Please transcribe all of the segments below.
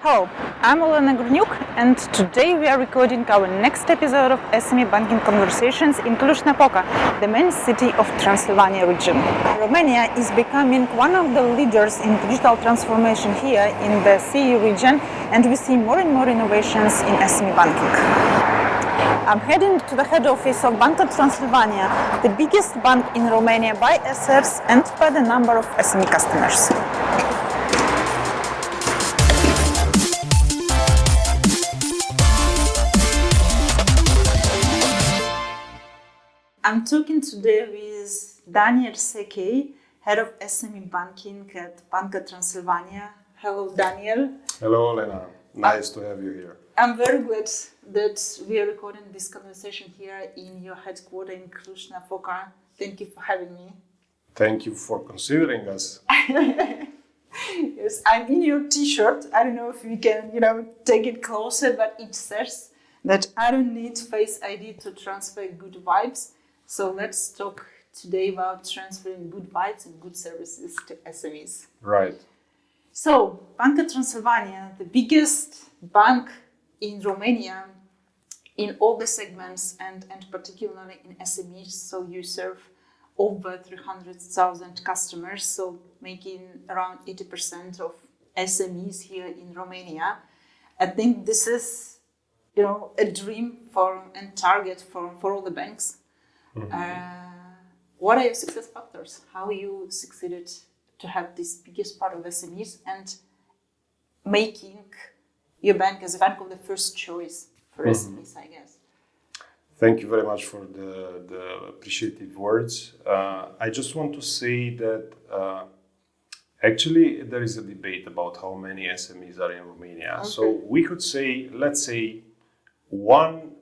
Hello, I'm Olena Gryniuk, and today we are recording our next episode of SME Banking Conversations in Cluj-Napoca, the main city of Transylvania region. Romania is becoming one of the leaders in digital transformation here in the CE region, and we see more and more innovations in SME banking. I'm heading to the head office of Banca Transilvania, the biggest bank in Romania by assets and by the number of SME customers. I'm talking today with Daniel Szekely, head of SME Banking at Banca Transilvania. Hello, Daniel. Hello, Olena. Nice to have you here. I'm very glad that we are recording this conversation here in your headquarters in Cluj-Napoca. Thank you for having me. Thank you for considering us. Yes, I'm in your t-shirt. I don't know if we can, take it closer, but it says that I don't need Face ID to transfer good vibes. So let's talk today about transferring good vibes and good services to SMEs. Right. So, Banca Transilvania, the biggest bank in Romania in all the segments and particularly in SMEs. So you serve over 300,000 customers, so making around 80% of SMEs here in Romania. I think this is, a dream and target for all the banks. Mm-hmm. What are your success factors? How you succeeded to have this biggest part of SMEs and making your bank as a bank of the first choice for SMEs, I guess? Thank you very much for the appreciative words. I just want to say that actually there is a debate about how many SMEs are in Romania. Okay. So we could say, let's say, one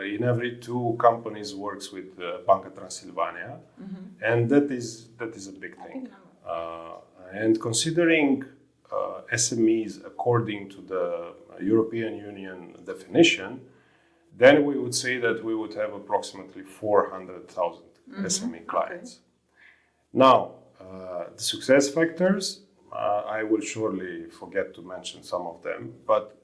in every two companies works with Banca Transilvania, and that is a big thing. And considering SMEs according to the European Union definition, then we would say that we would have approximately 400,000 SME clients. Okay. Now, the success factors, I will surely forget to mention some of them, but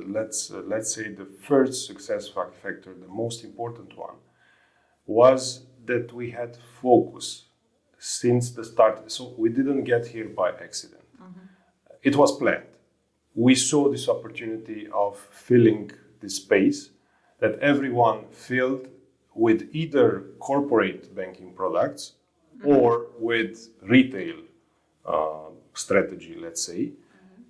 let's say the first success factor, the most important one, was that we had focus since the start. So we didn't get here by accident. It was planned. We saw this opportunity of filling this space that everyone filled with either corporate banking products or with retail strategy, let's say.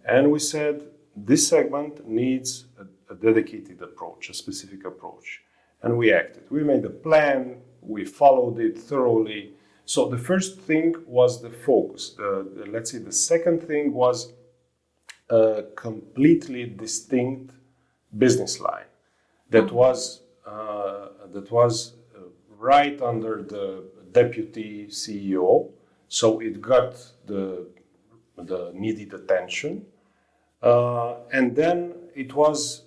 And we said, this segment needs a dedicated approach, a specific approach. And we acted. We made a plan, we followed it thoroughly. So the first thing was the focus. Let's say the second thing was a completely distinct business line that was right under the deputy CEO. So it got the needed attention. And then it was,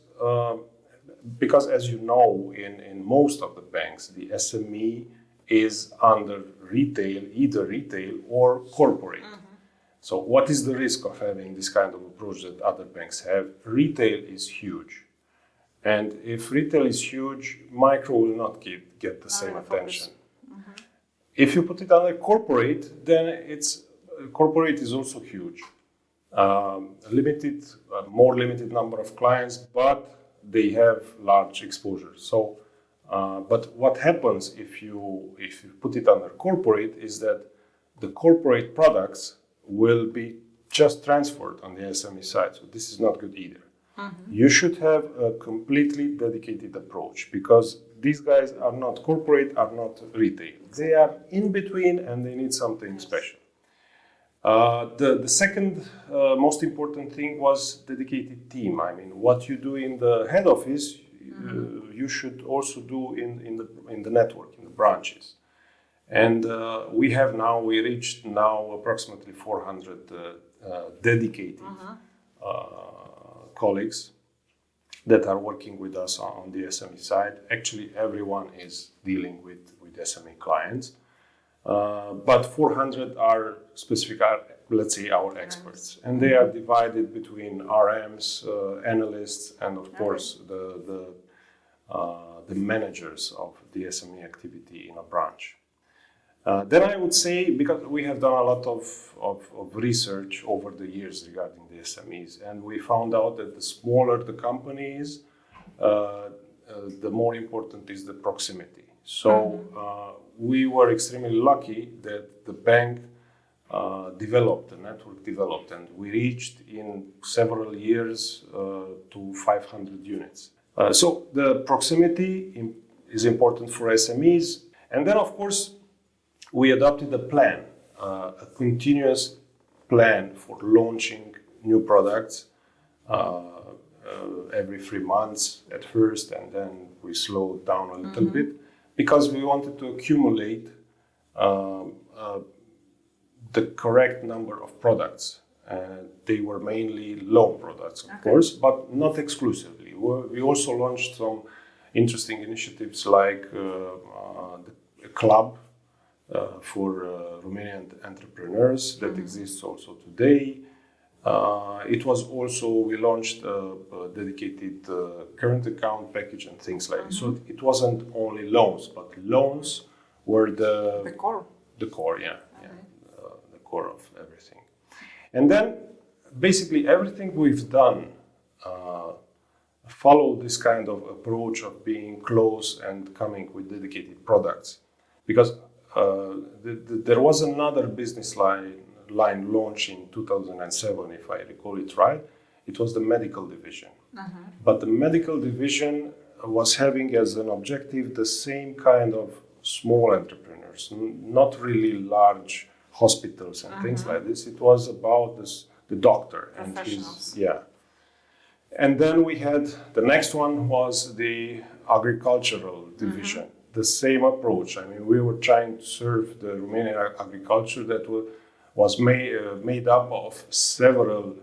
because as you know, in most of the banks, the SME is under retail, either retail or corporate. So what is the risk of having this kind of approach that other banks have? Retail is huge. And if retail is huge, micro will not get the same attention. If you put it under corporate, then corporate is also huge. More limited number of clients, but they have large exposure. So, but what happens if you put it under corporate is that the corporate products will be just transferred on the SME side. So this is not good either. You should have a completely dedicated approach because these guys are not corporate, are not retail. They are in between and they need something special. The second most important thing was dedicated team. I mean, what you do in the head office, you should also do in the network, in the branches. And we reached now approximately 400 dedicated colleagues that are working with us on the SME side. Actually, everyone is dealing with SME clients. But 400 are let's say, our experts. And they are divided between RMs, analysts, and of course the managers of the SME activity in a branch. Then I would say, because we have done a lot of research over the years regarding the SMEs, and we found out that the smaller the company is, the more important is the proximity. So we were extremely lucky that the bank developed, the network developed, and we reached in several years to 500 units. So the proximity is important for SMEs. And then, of course, we adopted a plan, a continuous plan for launching new products every 3 months at first, and then we slowed down a little bit because we wanted to accumulate the correct number of products. They were mainly loan products, of course, but not exclusively. We also launched some interesting initiatives like a club for Romanian entrepreneurs that exists also today. It was also, we launched a dedicated current account package and things like this. So it wasn't only loans, but loans were the core. The core, yeah. The core of everything. And then basically everything we've done followed this kind of approach of being close and coming with dedicated products. Because there was another business line launched in 2007, if I recall it right. It was the medical division. But the medical division was having as an objective the same kind of small entrepreneurs, not really large hospitals and things like this. It was about the doctor and his, And then we had, the next one was the agricultural division. The same approach. I mean, we were trying to serve the Romanian agriculture that was made up of several,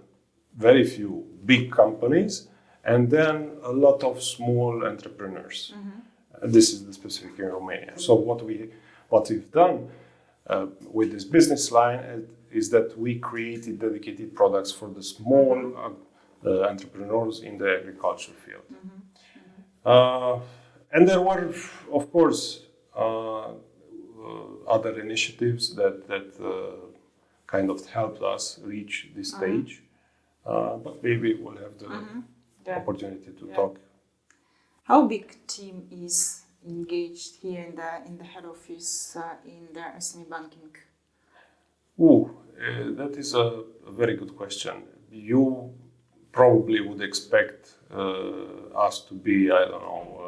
very few big companies, and then a lot of small entrepreneurs. This is the specific in Romania. So what we've done with this business line is that we created dedicated products for the small entrepreneurs in the agriculture field. And there were, of course, other initiatives that kind of helped us reach this stage. But maybe we'll have the opportunity to talk. How big team is engaged here in the head office in the SME banking? That is a very good question. You probably would expect us to be, I don't know,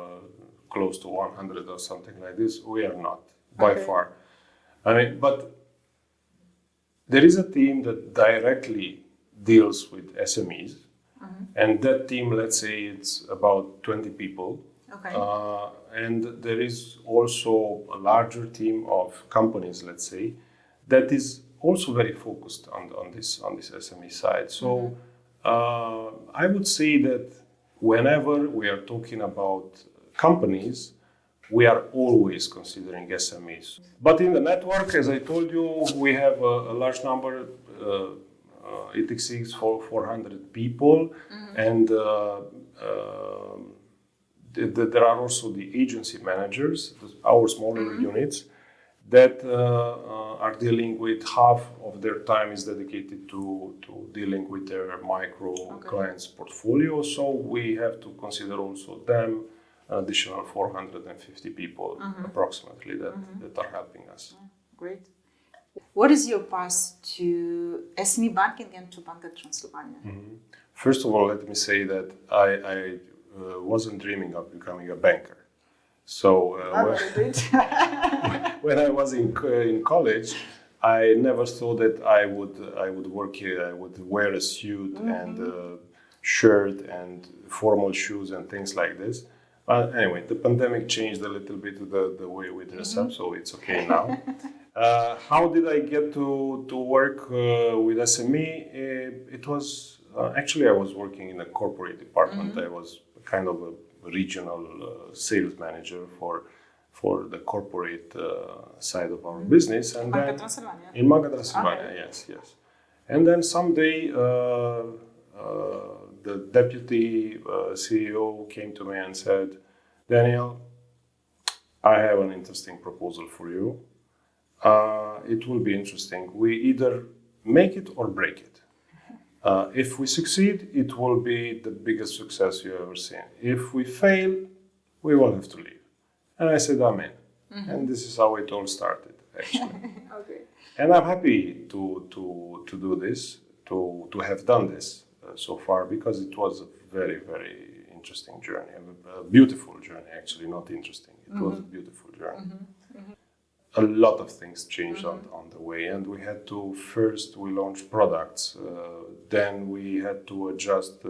close to 100 or something like this. We are not, by far. I mean, but there is a team that directly deals with SMEs, and that team, let's say, it's about 20 people. And there is also a larger team of companies, let's say, that is also very focused on this SME side. So I would say that whenever we are talking about companies, we are always considering SMEs. But in the network, as I told you, we have a large number. It exceeds 400 people, and there are also the agency managers, our smaller units, that are dealing with half of their time is dedicated to dealing with their micro clients portfolio. So we have to consider also them, additional 450 people approximately that are helping us. Great. What is your path to SME banking and to Banca Transilvania? First of all, let me say that I wasn't dreaming of becoming a banker. So when I was in college, I never thought that I would work here. I would wear a suit and shirt and formal shoes and things like this. But anyway, the pandemic changed a little bit the way we dress up, so it's okay now. How did I get to work with SME? It was actually I was working in a corporate department. I was kind of a regional sales manager for the corporate side of our business, and Banca Transilvania. In Banca Transilvania, yes. And then someday the deputy CEO came to me and said, Daniel, I have an interesting proposal for you. It will be interesting. We either make it or break it. If we succeed, it will be the biggest success you've ever seen. If we fail, we will have to leave. And I said, Amen. And this is how it all started, actually. Okay. And I'm happy to do this, to have done this so far, because it was a very, very interesting journey, a beautiful journey, actually, not interesting. It was a beautiful journey. A lot of things changed on the way, and we had to, first we launched products, then we had to adjust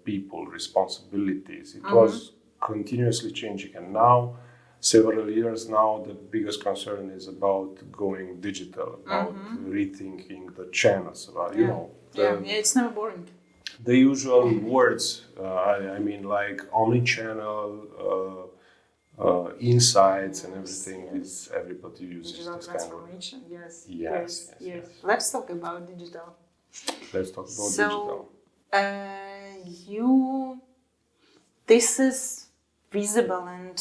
people, responsibilities. It was continuously changing, and now, several years now, the biggest concern is about going digital, about rethinking the channels, about, you know. It's never boring. The usual words, I mean, like omni-channel, insights and everything. Is everybody uses Digital this kind of. transformation, Yes. Let's talk about digital. Let's talk about digital. This is visible, and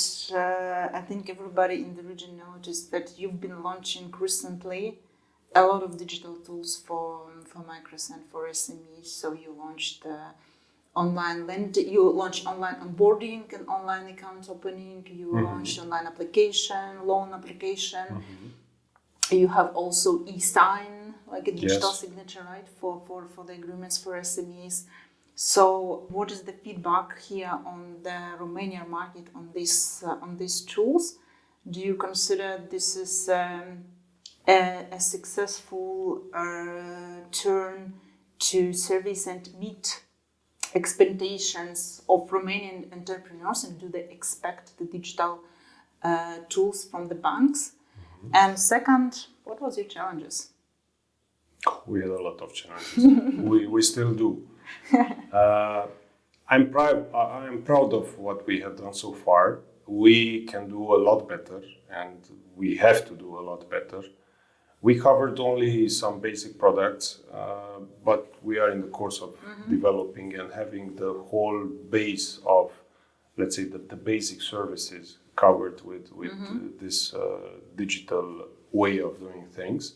I think everybody in the region noticed that you've been launching recently a lot of digital tools for micros and for SMEs. So you launched online lending, you launched online onboarding and online account opening. You launched online application, loan application. You have also e-sign, like a digital signature, right, for the agreements for SMEs. So, what is the feedback here on the Romanian market on these tools? Do you consider this is a successful turn to service and meet expectations of Romanian entrepreneurs, and do they expect the digital tools from the banks? And second, what was your challenges? We had a lot of challenges. we still do. I'm proud of what we have done so far. We can do a lot better, and we have to do a lot better. We covered only some basic products, but we are in the course of developing and having the whole base of, let's say, the basic services covered with this digital way of doing things.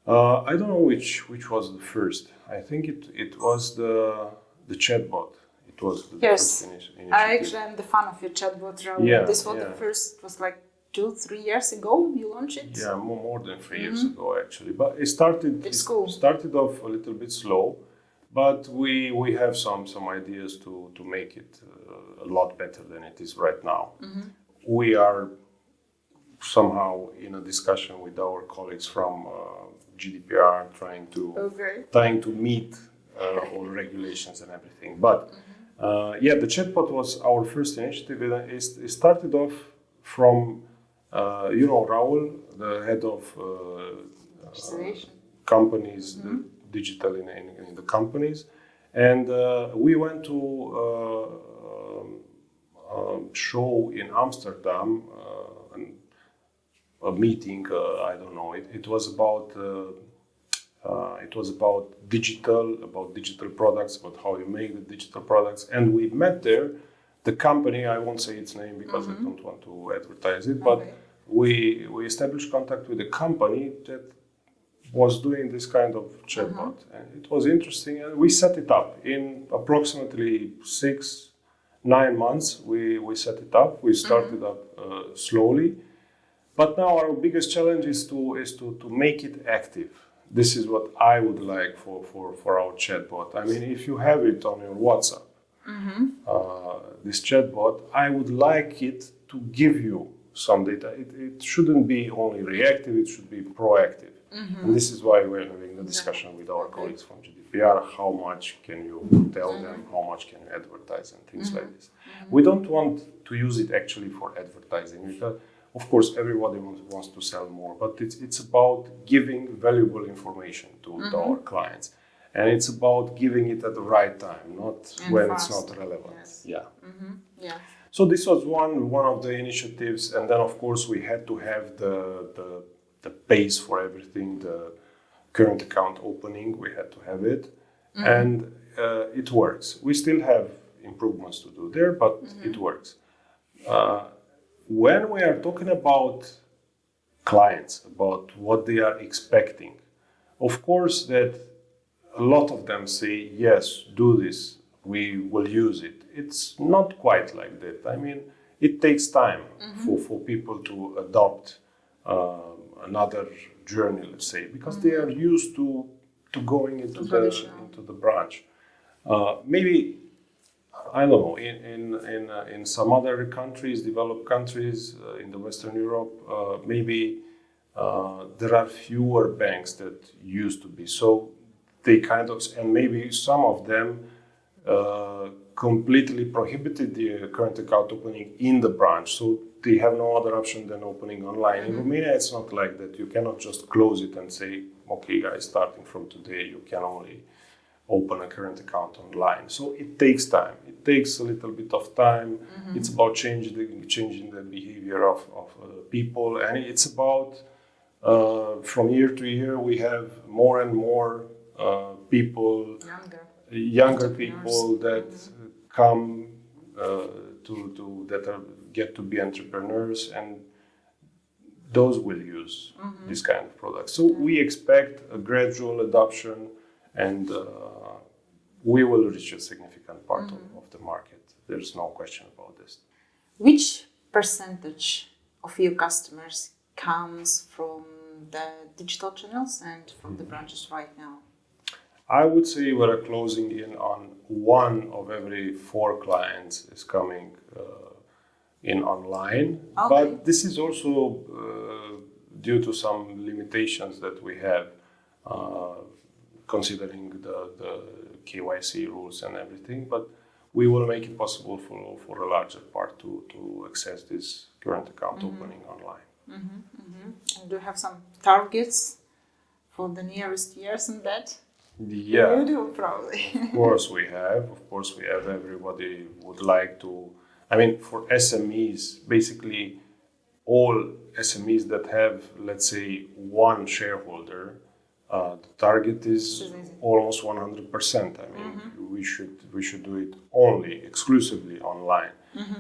I don't know which was the first. I think it was the chatbot. It was the first initiative. I actually am the fan of your chatbot, Raul. This was the first. It was like 2-3 years ago you launched it. Yeah, more than 3 years ago actually. But it started off a little bit slow, but we have some ideas to make it a lot better than it is right now. We are somehow in a discussion with our colleagues from GDPR, trying to meet all regulations and everything. But the chatbot was our first initiative. It started off from Raul, the head of companies, digital in the companies, and we went to show in Amsterdam. A meeting, I don't know. It was about digital products, about how you make the digital products, and we met there. The company, I won't say its name because I don't want to advertise it, but we established contact with a company that was doing this kind of chatbot, and it was interesting. And we set it up in approximately 6-9 months. We set it up. We started up slowly. But now our biggest challenge is to make it active. This is what I would like for our chatbot. I mean, if you have it on your WhatsApp, this chatbot, I would like it to give you some data. It shouldn't be only reactive, it should be proactive. And this is why we're having the discussion with our colleagues from GDPR. How much can you tell them? How much can you advertise and things like this? We don't want to use it actually for advertising, because of course, everybody wants to sell more, but it's about giving valuable information to our clients, and it's about giving it at the right time, not when fast. It's not relevant. Yes. So this was one of the initiatives, and then of course we had to have the base for everything, current account opening. We had to have it, and it works. We still have improvements to do there, but it works. When we are talking about clients, about what they are expecting, of course that a lot of them say, yes, do this, we will use it. It's not quite like that. I mean, it takes time for people to adopt another journey, let's say, because they are used to going into the branch. Maybe, I don't know, in some other countries, developed countries in the Western Europe, maybe there are fewer banks that used to be. So they and maybe some of them completely prohibited the current account opening in the branch. So they have no other option than opening online. In Romania, it's not like that. You cannot just close it and say, okay, guys, starting from today, you can only open a current account online. So it takes time. It takes a little bit of time. It's about changing the behavior of people. And it's about, from year to year, we have more and more people, younger people that come get to be entrepreneurs, and those will use this kind of product. So we expect a gradual adoption, and we will reach a significant part of the market. There's no question about this. Which percentage of your customers comes from the digital channels and from the branches right now? I would say we're closing in on 1 of every 4 clients is coming in online. Okay. But this is also due to some limitations that we have, considering the KYC rules and everything. But we will make it possible for a larger part to access this current account opening online. And do you have some targets for the nearest years in that? Yeah. You do, probably. Of course we have. Everybody would like to. I mean, for SMEs, basically all SMEs that have, let's say, 1 shareholder, the target is almost 100%. I mean, we should do it exclusively online.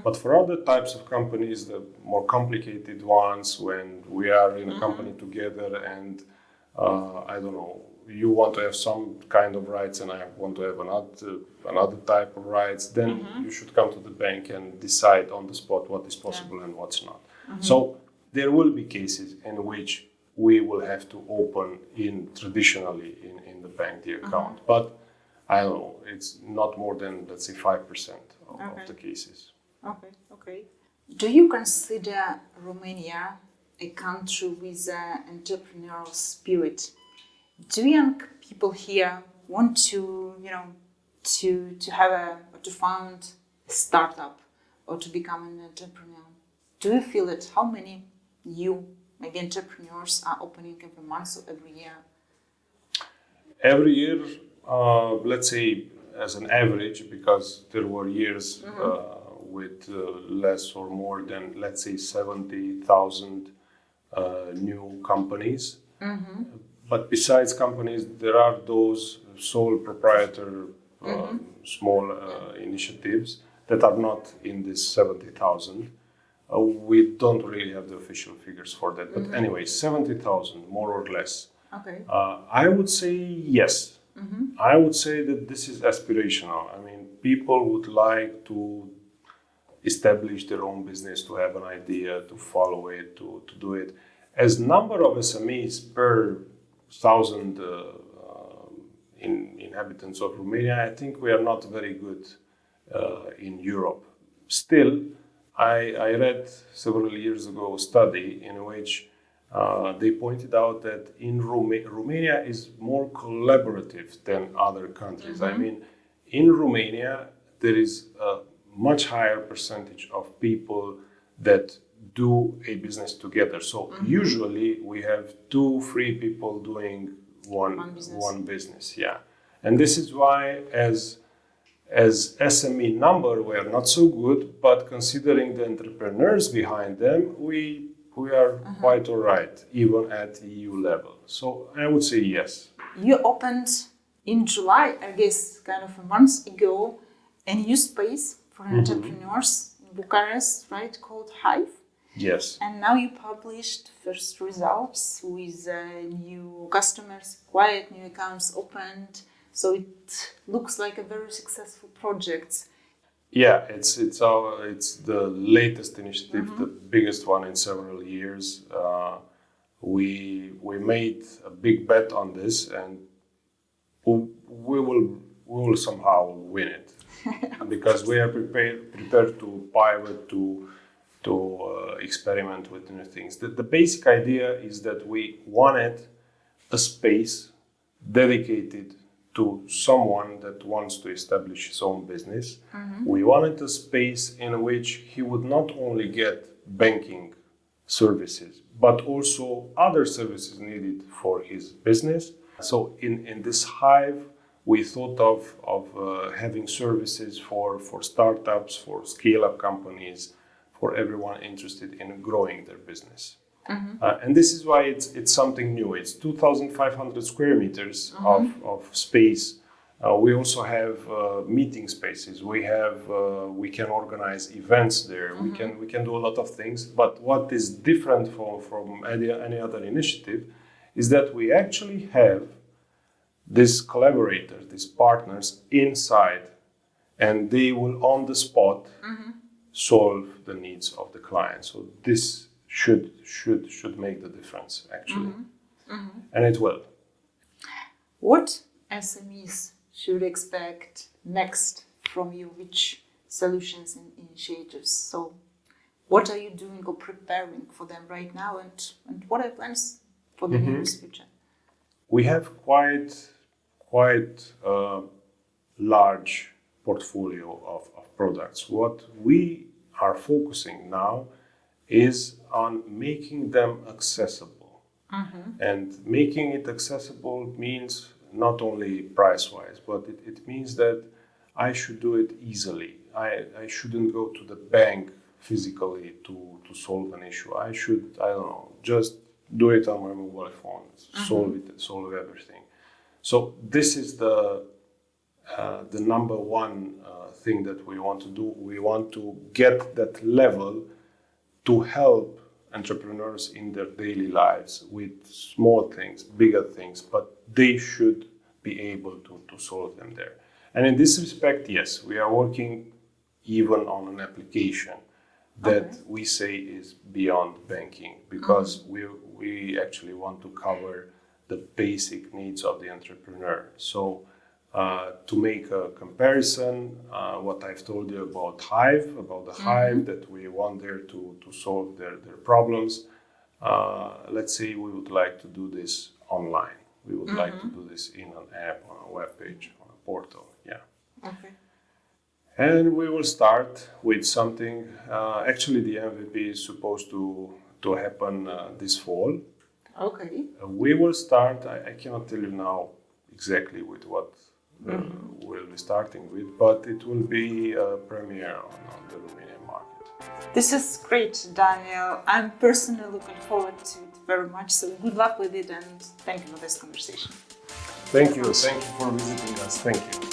But for other types of companies, the more complicated ones, when we are in a company together and I don't know, you want to have some kind of rights and I want to have another type of rights, then you should come to the bank and decide on the spot what is possible and what's not. So there will be cases in which we will have to open traditionally in the bank the account. But I don't know, it's not more than, let's say, 5% of the cases. Okay. Do you consider Romania a country with an entrepreneurial spirit? Do young people here want to found a startup or to become an entrepreneur? Do you feel that how many new maybe entrepreneurs are opening every month or every year? Every year, let's say as an average, because there were years with less or more than, let's say, 70,000 new companies. But besides companies, there are those sole proprietor, small initiatives that are not in this 70,000. We don't really have the official figures for that. But anyway, 70,000, more or less. Okay. I would say yes. I would say that this is aspirational. I mean, people would like to establish their own business, to have an idea, to follow it, to do it. As number of SMEs per 1,000 inhabitants of Romania, I think we are not very good in Europe. Still, I read several years ago a study in which they pointed out that in Romania is more collaborative than other countries. I mean, in Romania, there is a much higher percentage of people that do a business together. So usually we have 2-3 people doing one business. Yeah. And this is why as SME number, we are not so good, but considering the entrepreneurs behind them, we we are quite all right, even at EU level. So I would say yes. You opened in July, I guess, kind of a month ago, a new space for entrepreneurs in Bucharest, right, called Hive. Yes. And now you published first results with new customers acquired, new accounts opened. So it looks like a very successful project. Yeah, it's the latest initiative, the biggest one in several years. We made a big bet on this, and we will somehow win it because we are prepared to pivot to experiment with new things. The basic idea is that we wanted a space dedicated to someone that wants to establish his own business. We wanted a space in which he would not only get banking services, but also other services needed for his business. So in this Hive, we thought of having services for startups, for scale-up companies, for everyone interested in growing their business. And this is why it's something new. It's 2,500 square meters of space. We also have meeting spaces. We can organize events there. We can do a lot of things. But what is different from any other initiative is that we actually have these collaborators, these partners inside, and they will on the spot solve the needs of the client. So this should make the difference actually, and it will. What SMEs should expect next from you? Which solutions and initiatives? So, what are you doing or preparing for them right now, and what are plans for the nearest future? We have quite a large portfolio of products. What we are focusing now is on making them accessible. And making it accessible means not only price-wise, but it means that I should do it easily. I shouldn't go to the bank physically to solve an issue. I should, I don't know, just do it on my mobile phone, solve everything. So this is the number one thing that we want to do. We want to get that level to help entrepreneurs in their daily lives with small things, bigger things, but they should be able to solve them there. And in this respect, yes, we are working even on an application that we say is beyond banking, because we actually want to cover the basic needs of the entrepreneur. So to make a comparison, what I've told you about Hive, about the Hive, that we want there to solve their problems. Let's say we would like to do this online. We would like to do this in an app, on a web page, on a portal. Yeah. Okay. And we will start with something. Actually, the MVP is supposed to happen this fall. Okay. We will start. I cannot tell you now exactly with what we'll be starting with, but it will be a premiere on the Romanian market. This is great, Daniel. I'm personally looking forward to it very much. So good luck with it, and thank you for this conversation. Thank you. Thank you for visiting us. Thank you.